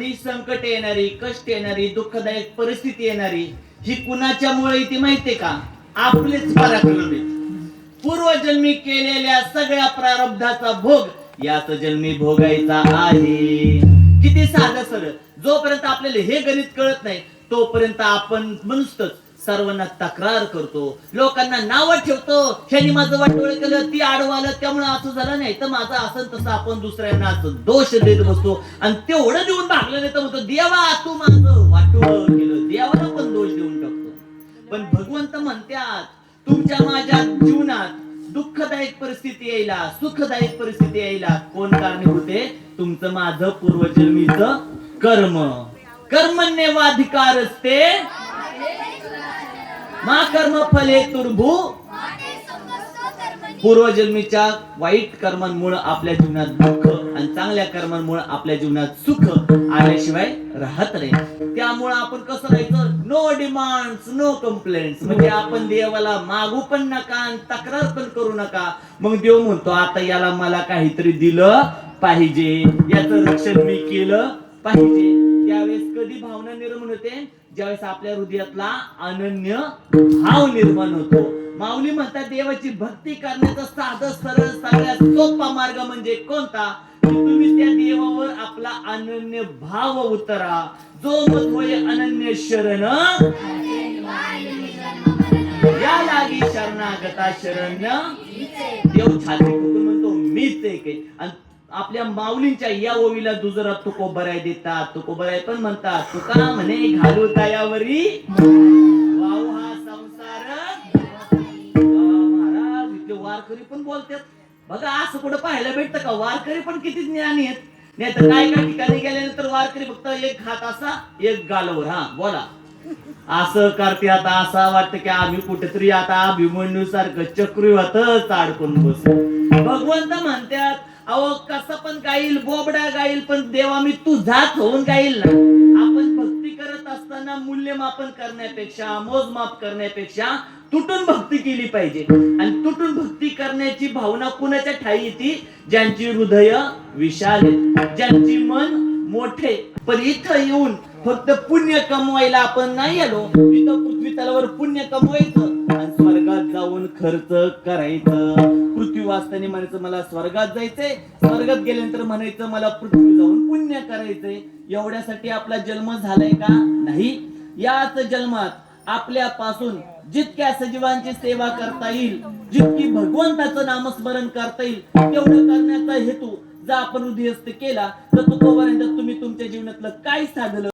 ही संकट येणारी, कष्ट येणारी, दुःखदायक परिस्थिती येणारी ही कुणाच्यामुळे येते माहितीये का? आपलेच पराक्रम आहेत. पूर्वजन्मी केलेल्या सगळ्या प्रारब्धाचा भोग याच जन्मी भोगायचा आहे. किती साधं सरळ. जोपर्यंत आपल्याला हे गणित कळत नाही तोपर्यंत आपण नुसतंच सर्वांना तक्रार करतो, लोकांना नाव ठेवतो. ह्यानी माझं वाटोळ केलं, ती आडवालं त्यामुळे असं झालं, नाही तर माझं असं तसं आपण दुसऱ्यांना दोष देत बसतो. आणि तेवढं देऊन भागलं नाही तर म्हणतो देवा तू माझं वाटोळ केलं, देवाला पण दोष देऊन टाकतो. पण भगवंत म्हणतात तुमच्या माझ्या जीवनात दुःखदायक परिस्थिती यायला, सुखदायक परिस्थिती यायला कोण कारणीभूत आहे? तुमचं माझं पूर्वजन्मीचं कर्म. कर्मण्येवाधिकार असते मा कर्म फले तुर्भू. पूर्वजन्मीच्या वाईट कर्मांमुळे आपल्या जीवनात दुःख आणि चांगल्या कर्मांमुळे आपल्या जीवनात सुख आल्याशिवाय राहत नाही. त्यामुळे आपण कसं राहायचं? No demands no complaints. म्हणजे आपण देवाला मागू पण नका आणि तक्रार पण करू नका. मग देव म्हणतो आता याला मला काहीतरी दिलं पाहिजे, याचं रक्षण मी केलं पाहिजे. त्यावेळेस कधी भावना निर्माण होते? ज्यावेळेस आपल्या हृदयातला अनन्य भाव निर्माण होतो. माऊली म्हणतात देवाची भक्ती करण्याचा साधं सरळ सगळ्यात सोपा मार्ग म्हणजे कोणता? तुम्ही त्या देवावर आपला अनन्य भाव उतरा. जो मत होय अनन्य शरण या लागी शरणागता शरण्य. देव छाती ठोकून म्हणतो मीच एक आहे. आणि आपल्या माऊलींच्या या ओवीला दुजरा तुकोबराय देतात. तुकोबराय पण म्हणतात तुका म्हणे घालू तायावरी वाव हा संसार. महाराज इथले वारकरी पण बोलतात बघा. असं कुठं पाहायला भेटतं का? वारकरी पण किती ज्ञानी आहेत. नाही तर काय काय ठिकाणी गेल्यानंतर वारकरी फक्त एक हात असा एक गालावर हा बोला असं करते. आता असं वाटतं की आम्ही कुठेतरी आता अभिमन्यू सारखं चक्रीवातच अडकून बसू. भगवंत म्हणतात अहो कसं पण गाईल, बोबडा गाईल, पण देवा मी तुझाच होऊन गाईल ना. आपण भक्ती करत असताना मूल्यमापन करण्यापेक्षा, मोजमाप करण्यापेक्षा तुटून भक्ती केली पाहिजे. आणि तुटून भक्ती करण्याची भावना कुणाच्या ठाई येते? ज्यांची हृदय विशाल आहेत, ज्यांची मन मोठे. पण इथं येऊन फक्त पुण्य कमवायला आपण नाही आलो. इथं पृथ्वी तलावर पुण्य कमवायचं आणि स्वर्गात जाऊन खर्च करायचं. पृथ्वी वाचताना म्हणायचं मला स्वर्गात जायचंय, स्वर्गात गेल्यानंतर म्हणायचं मला पृथ्वी जाऊन पुण्य करायचंय. एवढ्यासाठी आपला जन्म झालाय का? नाही. याच जन्मात आपल्यापासून जितक्या सजीवांची सेवा करता येईल, जितकी भगवंताचं नामस्मरण करता येईल तेवढं करण्याचा हेतू जर आपण हृदयस्थ केला तर तुम्ही तुमच्या जीवनातलं काय साधलं